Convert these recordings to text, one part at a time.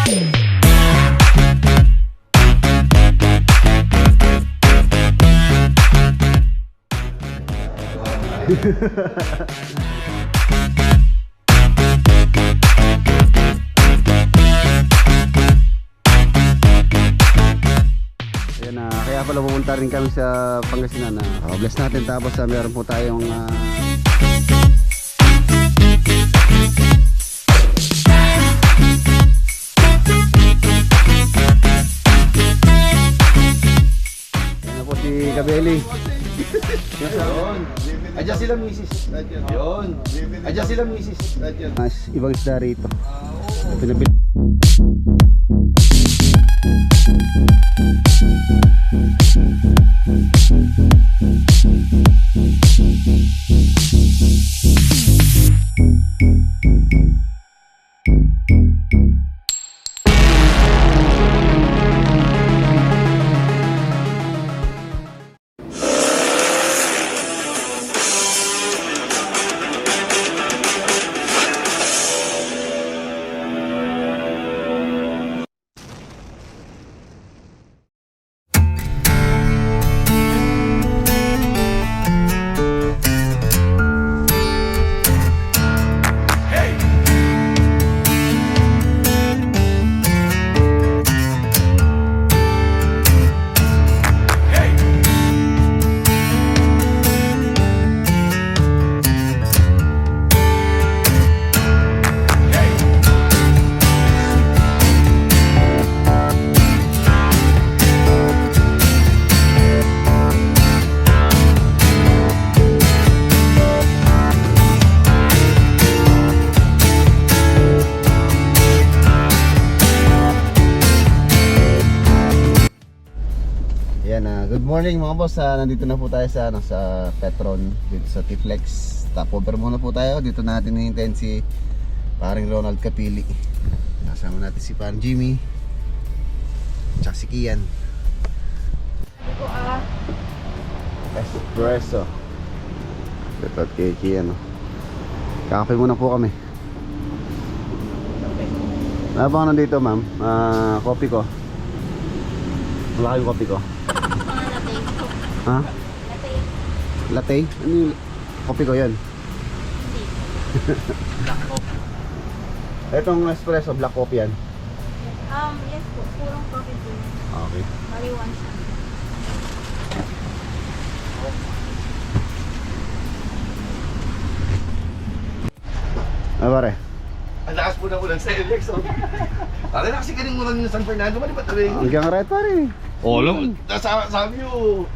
Ayan, kaya pala pupunta rin kami sa Pangasinan na bless natin, tapos meron po tayong ayan na po si Kabeli. Adyan sila misis. Yun. Adyan sila misis. Ibang isda rito. Pinabili. Good morning mga boss, nandito na po tayo sa sa Petron dito sa T-Flex. Stopover muna po tayo. Dito natin hihintayin si paring Ronald Kapili. Nasama natin si paring Jimmy tsaka si Kian. Espresso. Ito at kay Kian. Kakape muna po kami. Ano ba nandito ma'am? Kopi ko. Wala kayong kopi ko. Ha? Latte? Ano yung kopi ko yun? Black coffee. Itong espresso, black coffee yan? Yes po, purong coffee po. Okay. Bali one shot. Ah, pare? Ang lakas po na ulan sa LX. Pare na kasi kaning ulan ng San Fernando. Mali ba tabi? Hanggang red pare. Oh, alam. Sabi nyo,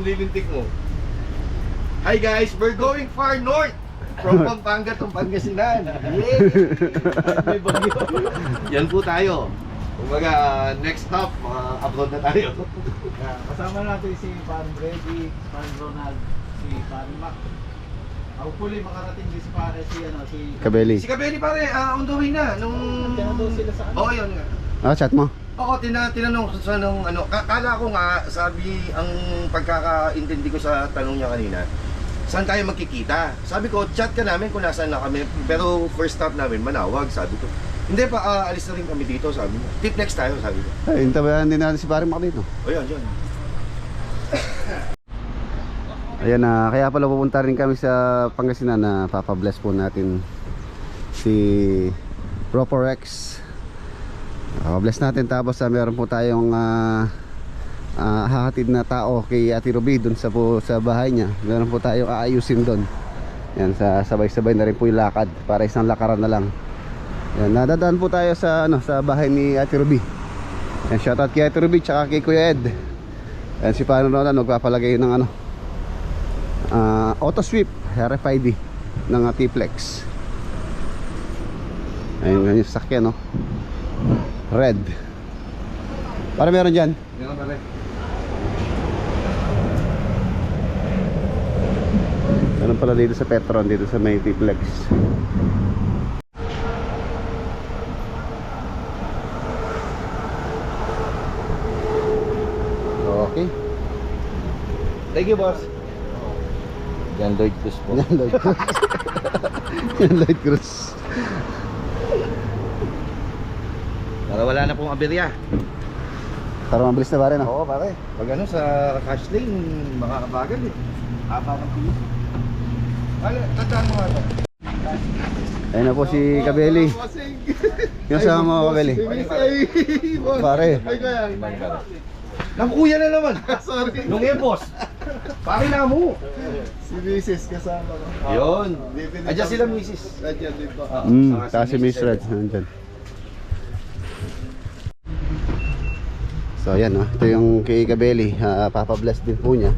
lilintik mo. Hi guys, we're going far north. From Pampanga to Pangasinan. Yay! May bagyo. Yan po tayo. Kumbaga, next stop, abroad na tayo. Kasama natin si Pan Brady, Pan Ronald, si Pan Mac. Hopefully makarating din si Kabeli. Si Kabeli pare, on the way na. Tinanong sila sa Oo, yun nga. Ah, chat mo? Oo, tinanong ko sa nung ano, kala ko nga, sabi, ang pagkakaintindi ko sa tanong niya kanina, saan tayo magkikita? Sabi ko, chat ka namin kung nasaan na kami, pero first stop namin, Manawag, sabi ko. Hindi pa, alis na rin kami dito, sabi niya. T-Flex tayo, sabi ko. Ay, hintabayan din natin si pare Mac dito. O yan, yan. Ayan, kaya pala pupunta rin kami sa Pangasinan na papabless po natin si Roporex. Papabless natin, tapos meron po tayong hahatid na tao kay Ate Ruby dun sa bahay niya. Meron po tayong aayusin dun. Yan, sabay-sabay na rin po yung lakad para isang lakaran na lang. Yan, nadadaan po tayo sa bahay ni Ate Ruby. Yan, shoutout kay Ate Ruby tsaka kay Kuya Ed. Yan, si Paano Ronald magpapalagay ng auto sweep RFID ng T-Flex. Ayun yung sakyan, no? Red. Para meron dyan. Meron pare. Meron pala dito sa Petron, dito sa may T-Flex. Okay. Thank you, boss. Yan Lloyd Cruz po. Yan Lloyd Cruz. Yan Lloyd Cruz. wala na pong aberya. Para mabilis na pare, no? Oo pare, pag ano sa cash lane, makakabagal eh. Haba ng pila. Ano, tandaan mo nga ito. Ayun na po si Kabeli. Kinasama mo Kabeli. Pare. Nang kuya na naman. Sorry. Nung boss. Pare na mo. Si Mrs. kasama ko. Yun. Adyan sila misis. Nandiyan din po. Saka si Miss Red nandyan. So ayan, ito yung kay Kabeli, papabless din po niya.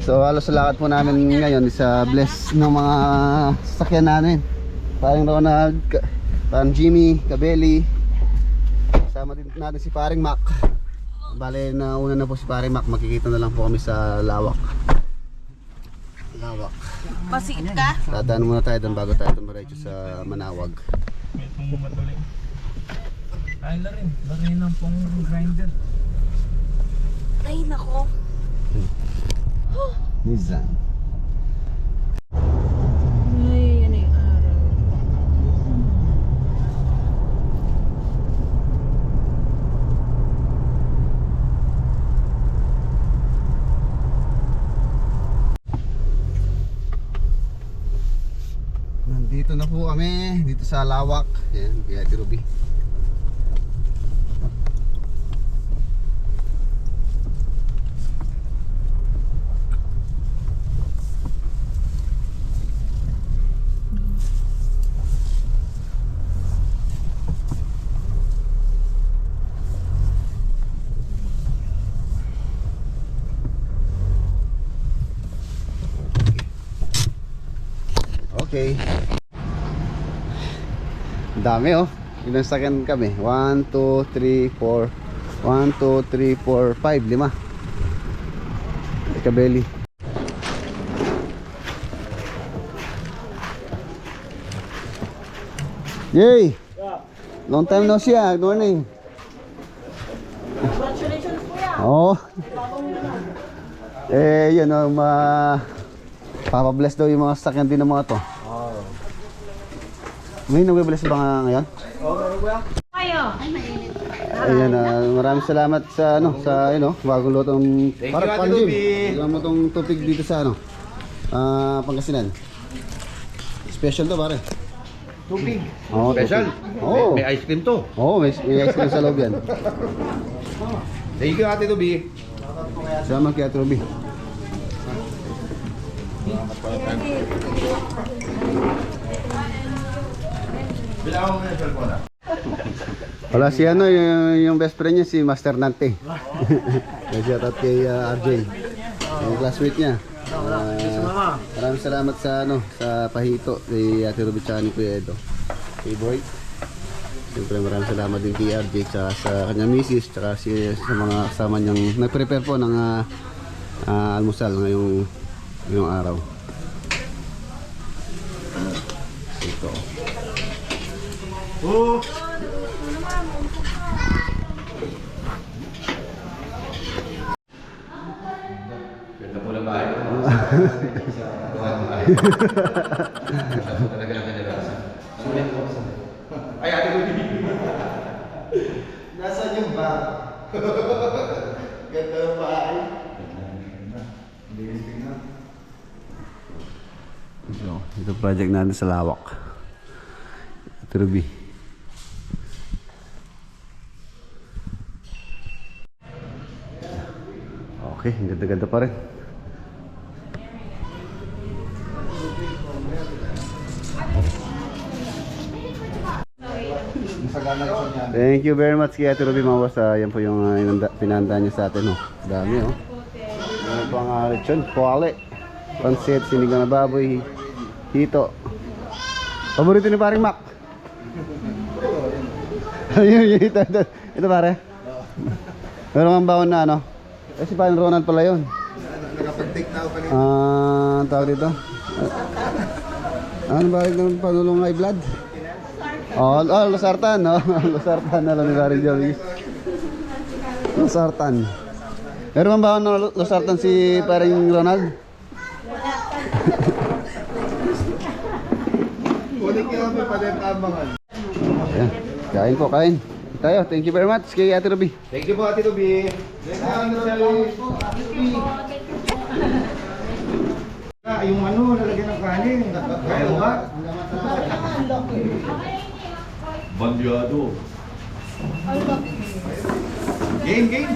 So halos sa lakad po namin ngayon sa bless ng mga sasakyan namin. Paring Ronald, parang Jimmy, Kabeli. Kasama din natin si paring Mac. Bale na una na po si paring Mac, makikita na lang po kami sa lawak. Lawak. Masiit ka? Dadaan muna tayo doon bago tayo tumiretso sa Manawag. May matuloy. Ay na rin. Lagay ng pong grinder. Ay, nako. Nissan. Ay, yan yung araw. Nandito na po kami, dito sa lawak. Yan, kaya Ate Ruby. Okay. Ang dami oh. Ilang second kami? 1, 2, 3, 4 1, 2, 3, 4, 5, 5 Kabeli. Yay! Long time no see ah. Good morning. Congratulations, kuya. Oo. Yun oh, papabless daw yung mga sasakyan din ng mga to. Ngayon, nagbe-bless ba nga ngayon? Kayo. Ayan, maraming salamat sa sa bagong lutong Thank para you, Ate Panjim. Ruby. Bagong lutong tupig dito sa Pangasinan. Special to pare. Tubig. Oo, Special. tupig. Oo. May ice cream to. Oo, may ice cream sa loob yan. Thank you Ate Ruby. Salamat kay Ate Ruby. Bilangan mo na yung cellphone ah. Wala si yung best friend niya si Master Nante. Shout out kay RJ. Yung classmate niya. Maraming salamat sa sa pahito kay Ate Ruby tsaka ni Kuya Edo. Kay Boy. Siyempre maraming salamat din kay RJ tsaka sa kanyang misis tsaka sa mga kasama niyang nag-prepare po ng almusal ngayong araw. Ito. Oh. Ganda po ng bahay. Talaga ang kanilasa. Sulit po sa. Ay, Ate Ruby. Nasaan yung bag? Ganda ng bahay. Ito project natin sa lawak. Ate Ruby. Okay, ang ganda-ganda pa rin. Thank you very much kay Ate Ruby mga boss. Yan po yung pinanda niya sa atin. Dami oh. Ano pang lechon, kuwali, pansit, sinigang na baboy, hito. Paborito ni paring Mac. Ito pare. Meron kang baon na si paring Ronald pala yun. Nakapag-take na ako kanina. Ang tawag dito? Ano ba yung panulong high blood? Losartan, no? Losartan na lang ni paring Joey. Losartan. Meron bang baon na losartan si paring Ronald? Kulit niyo kami pa rin tamangan. Ayan, kain po, kain. Tayo, thank you very much kay Ate Ruby. Thank you po, Ate Ruby. Yung ano, lalagyan ng kanin. Kaya ba? Bandyado. Game, game.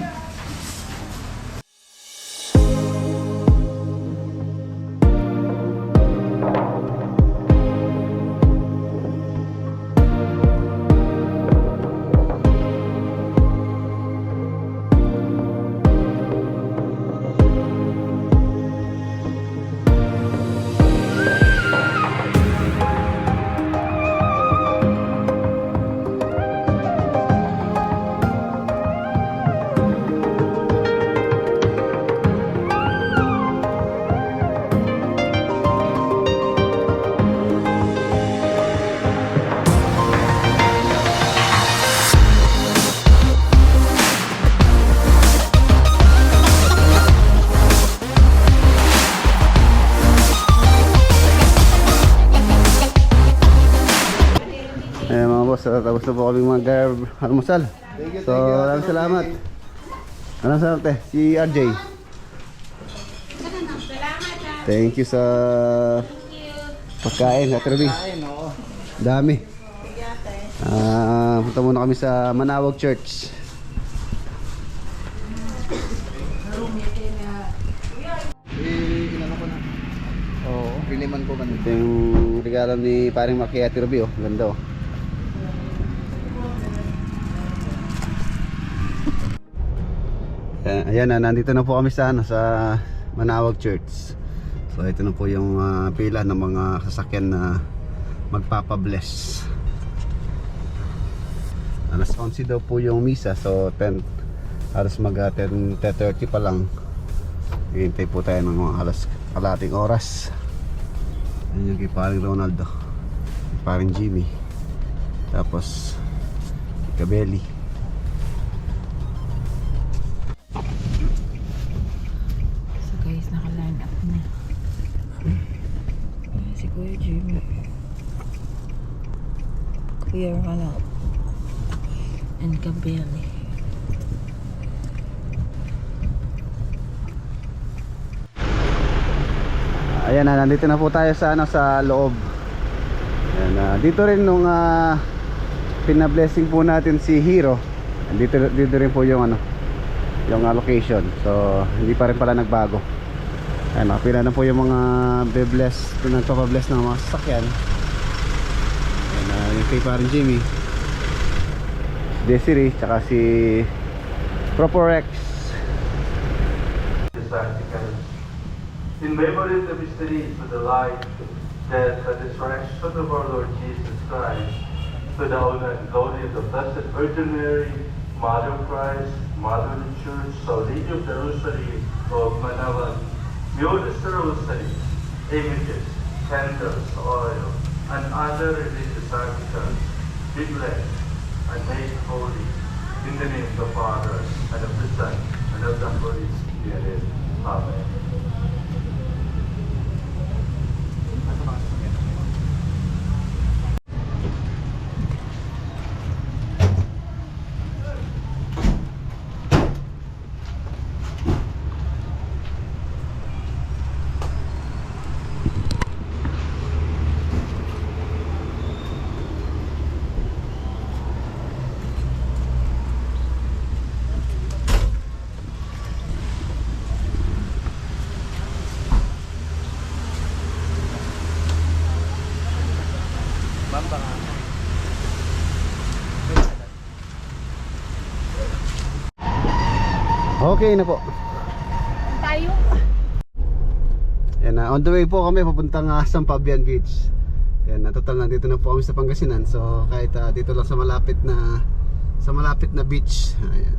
Ayan mga boss, tapos na po kami mag-almusal. So, maraming salamat. Maraming salamat eh, si RJ. Thank you sa pagkain, Ate Ruby. Dami. Punta muna kami sa Manawag Church. Inano ko na. Oo. Piniman ko kanina. Ito yung regalo ni paring Maki, Ate Ruby, oh. Ganda, oh. Ayan na, nandito na po kami sa Manawag Church. So ito na po yung pila ng mga sasakyan na magpapabless. Alas 11 daw po yung misa, so 10 alas mag 10:30 pa lang. Hihintay po tayo ng mga kalating oras. Ayan yung kay paring Ronaldo, paring Jimmy, tapos Kabeli. So guys, naka-line up na. Si Kuya Jimmy. Kuya Ronald. And Kabeli. Ayan na, nandito na po tayo sa sa loob. Ayan, dito rin nung pina-blessing po natin si Hero. Dito rin po yung yung location. So hindi pa rin pala nagbago. Ayan, nakapila na po yung mga be-bless, nagpapabless ng mga sasakyan. Ayan, yung kay parin Jimmy, Desiree, tsaka si Proporex. In memory of the mysteries of the life, death, and resurrection of our Lord Jesus Christ, to the honor and glory of the Blessed Virgin Mary, Mother of Christ, Mother of the Church, Our Lady of the Rosary of Manawag, Muse the Rosary, images, candles, oil, and other religious articles, be blessed and made holy, in the name of the Father, and of the Son, and of the Holy Spirit. Amen. Okay na po. Tayo. Yan na, on the way po kami papuntang Sampabian Beach. Yan na, total nandito na po kami sa Pangasinan. So kahit dito lang sa malapit na beach. Ayan.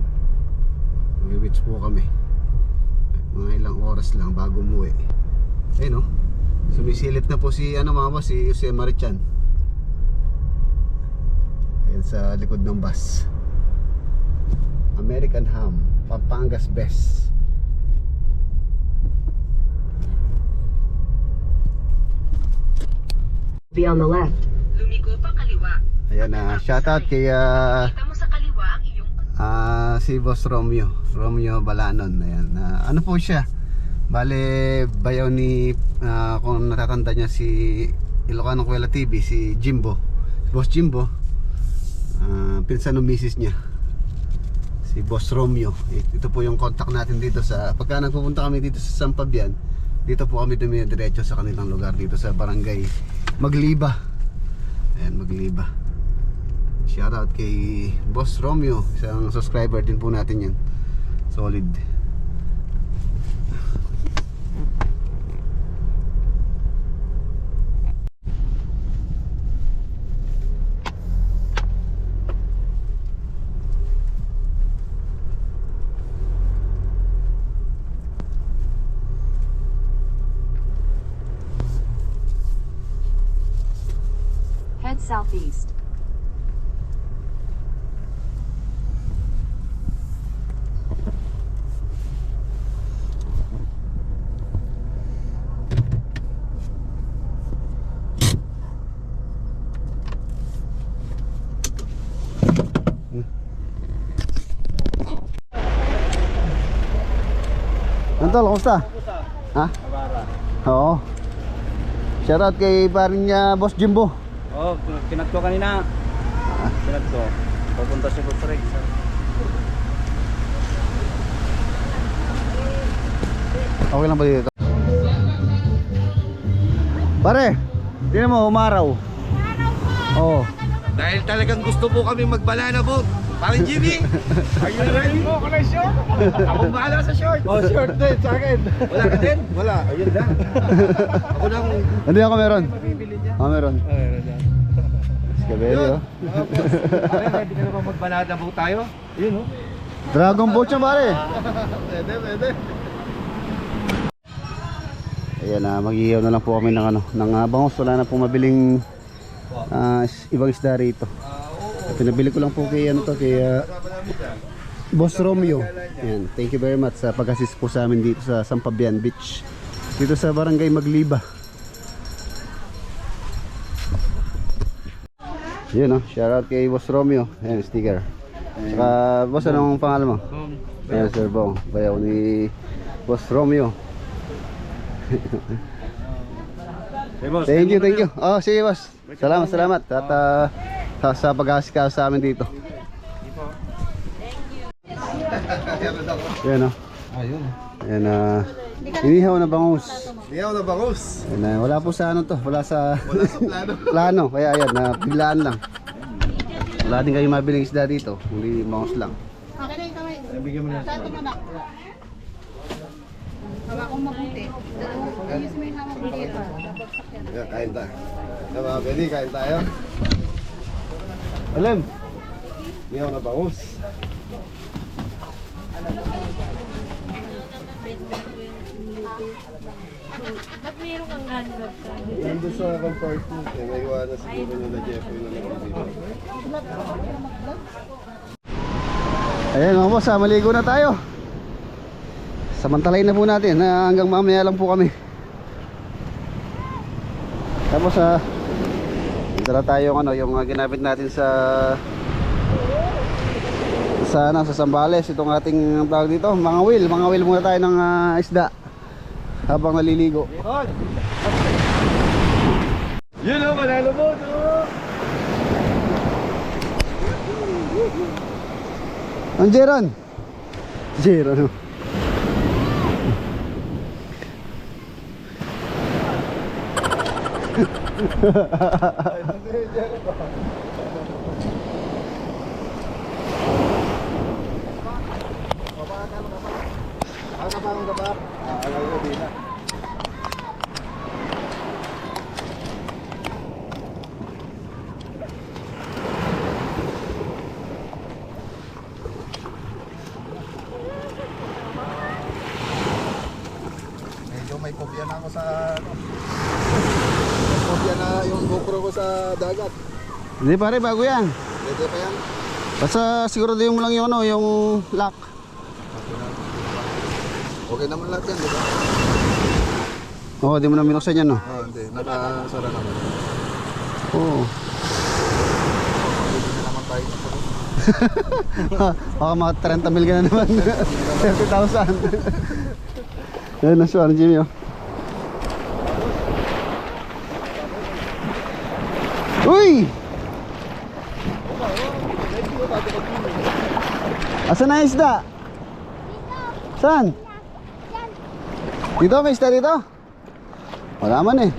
May beach po kami. Mga ilang oras lang bago umuwi. Ayun oh. Sumisilip na po si si Jose Marichan. Ayan sa likod ng bus. American Ham, Pampangas Best. Be on the left. Lumiko pa kaliwa. Ayan na, shoutout kay Kita mo sa kaliwa. Si Boss Romeo Balanon. Ayan. Ano po siya? Bale, bayaw ni kung natatanda niya si Ilocano Kuwela TV, si Jimbo, Boss Jimbo. Pinsan ng misis niya, si Boss Romeo. Ito po yung contact natin dito sa pagka nagpupunta kami dito sa San Fabian. Dito po kami dumidiretso sa kanilang lugar dito sa barangay Magliba. Ayan, Magliba. Shoutout kay Boss Romeo, isang subscriber din po natin yan. Solid. Head southeast. Antol, kumusta? Ha? Oo. Shoutout kay paring niya Boss Jimbo. Oh, kinat ko kanina. Kinat ko. Papunta si Boss Rex. Okay lang ba dito? Pare, tingnan mo, umaraw. Oo. Dahil talagang gusto po kami mag-banana boat. Parang Jimmy, are you ready? Ako bahala sa short. Oh, short din sa akin. Wala ka din? Wala. Ayun lang. Ako lang. Hindi ako meron. Ako meron. Skabeli, oh. Pare, ready ka na ba mag-banana boat tayo? Yun, oh. Dragon Boat siya, pare. Pwede. Ayan, mag-iihaw na lang po kami ng bangus. Wala na po mabiling ibang isda rito. Pinabili ko lang po kay kay Boss Romeo. Ayan, thank you very much sa pag-assist po sa amin dito sa San Fabian Beach. Dito sa barangay Magliba. Yun, shoutout kay Boss Romeo. Ayan, sticker. Saka, boss, anong pangalan mo? Ayan, Sir Bong. Bayaw ni Boss Romeo. Thank you. Oh, sige, boss. Salamat. At sa pag-aasikaw sa amin dito. Yan, Ayun. Yan, inihaw na bangus. Iyaw na bangus. Yan, wala po sa to. Wala sa Plano. plano. Kaya ayan, biglaan lang. Wala din kayo mabiling isda dito. Hindi bangus lang. Okay na yung kamay. Bigyan mo na. Sato mo na. Hawa kong mabuti. Ayusin mo yung hawak mo dito. Babagsak yan. Yeah, kain tayo. Diba, Benny, kain tayo. Alam. Iyaw na bangus. Ba't meron kang handbag ka? Nandun sa compartment eh. Naiwanan siguro nila Jeffoy na naman dito. Ayan mga boss, maligo na tayo. Samantalayin na po natin hanggang mamaya lang po kami. Tapos dala tayo yung ginamit natin sa Sambales, itong ating tawag dito, mga wheel muna tayo ng isda habang naliligo. Yun o, manalo mo! Ang Jeron? Jeron. Medyo may kopya na ako sa may kopya na yung GoPro ko sa dagat. Hindi pare, bago yan. Pwede pa yan? Basta siguraduhin mo lang yung yung lock. Okay naman lahat yan, di ba? Oo, di mo na minuksan yan, no? Hindi. Nakasara naman. Oo. Pwede na naman tayo. Baka mga 30 mil ka na naman. 30,000. Ayun na siya, Jimmy. Oh. Uy! Asan na isda? Saan? Dito, may isda dito? Wala man eh.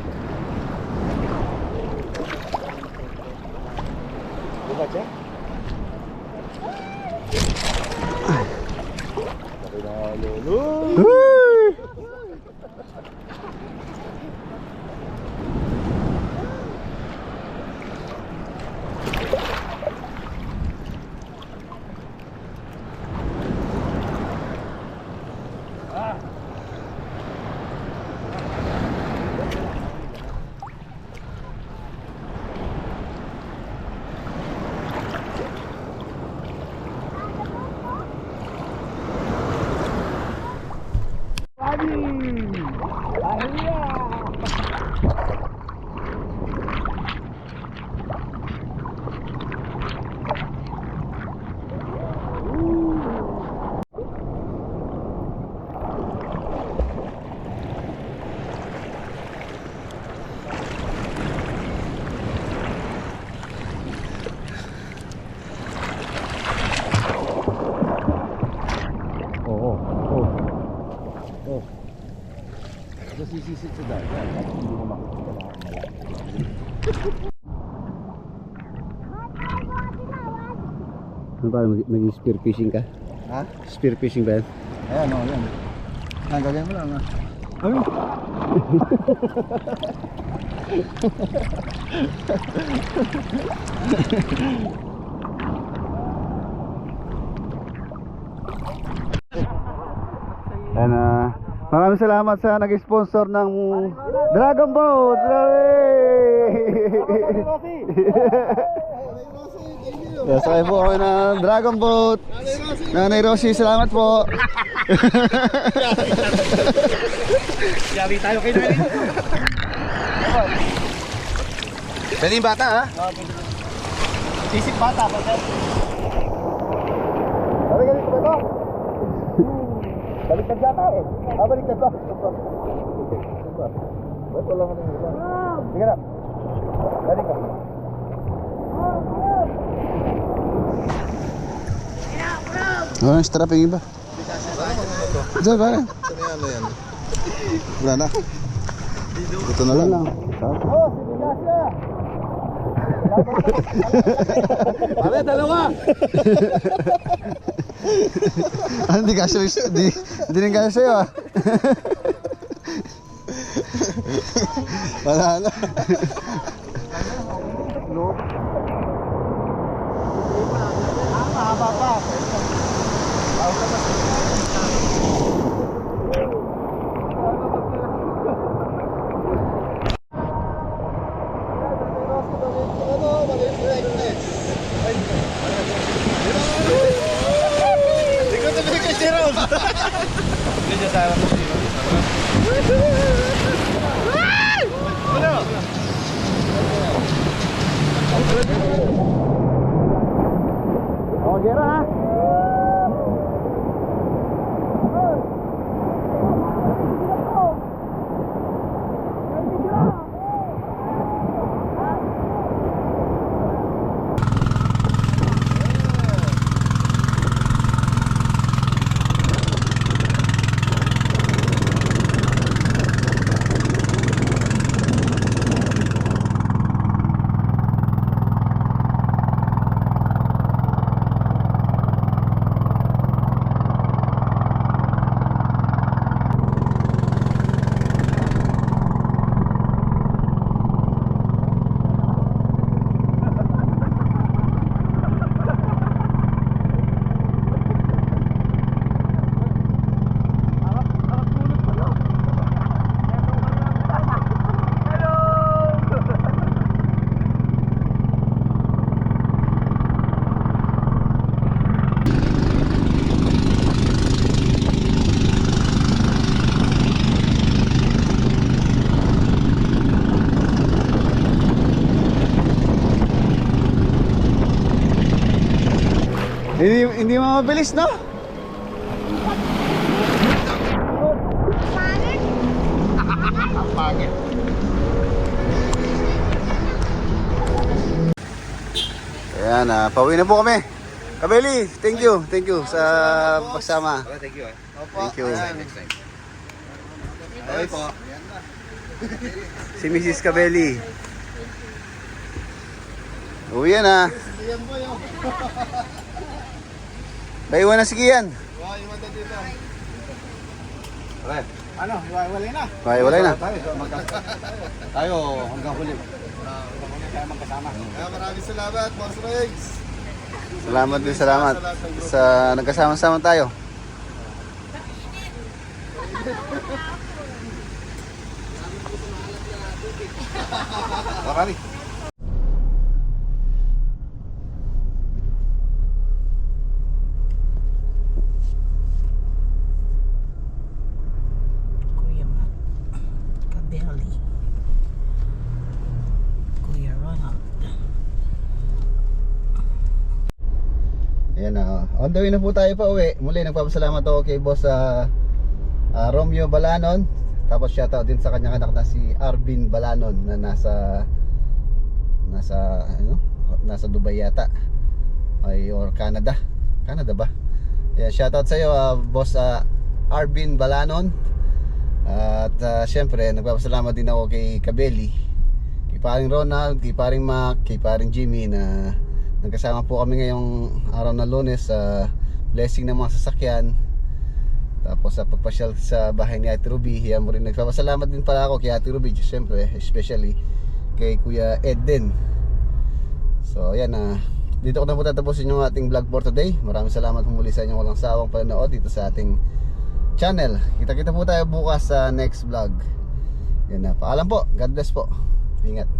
Uy! Sisisit sa dagat. Hindi mo makikita na ang malaki. Ano ba, naging spear fishing ka? Ha? Spear fishing ba yan? Ayan o, yan. Gagawin mo lang ha. Ano? Ayan, maraming salamat sa nag-sponsor ng Dragon Boat. Yes, sakay po ako ng Dragon Boat. Nanay Rosie, salamat po. Yari tayo kay Nanay. Pwede yung bata ha? Sisip bata pa sir. Baliktad ba ito? Baliktad yata eh. Baliktad ba? Ba't wala ka nang iba? Sige na. Balik ka. Wala nang strap yung iba. Diyan ba? Ano yan? Wala na. Ito na lang. Oh, si Bigasya. Pare, dalawa! Ano, di kasya di rin kasya sa'yo ah. Wala na. Mahaba pa. Oh, gera ha. Hindi mo mabilis, no? Pangit. Ayan, pauwi na po kami. Kabeli, thank you sa pagsama. Okay, thank you. Thank you. Next time. Okay po. Si Mrs. Kabeli. Uwi yan ah. Baiwan na si Kian. Okay. Ano, wala na. Baiwalay na. Tayo hanggang huli. Kaya magkasama. Maraming salamat, Boss Regs. Salamat din, salamat. Sa nagkasama-sama tayo. Bakari. Kuya Matt Cabelli, Kuya Ronald. Ayan na. On the way na po tayo pa uwi. Muli nagpapasalamat ako kay Boss Romeo Balanon. Tapos shoutout din sa kanyang anak na si Arvin Balanon na nasa Dubai yata. Ay, or Canada. Canada ba? Yeah, shoutout sa iyo Boss Arvin Balanon. At syempre nagpapasalamat din ako kay Kabeli, kay paring Ronald, kay paring Mac, kay paring Jimmy na nagkasama po kami ngayong araw na Lunes sa blessing ng mga sasakyan. Tapos sa pagpasyal sa bahay ni Ate Ruby, yan mo rin nagpapasalamat din pala ako kay Ate Ruby, syempre, especially kay Kuya Ed din. So ayan dito ko na po tatapusin yung ating vlog for today. Maraming salamat muli sa inyong walang sawang panonood dito sa ating channel. Kita-kita po tayo bukas sa next vlog. Yan na, paalam po. God bless po. Ingat.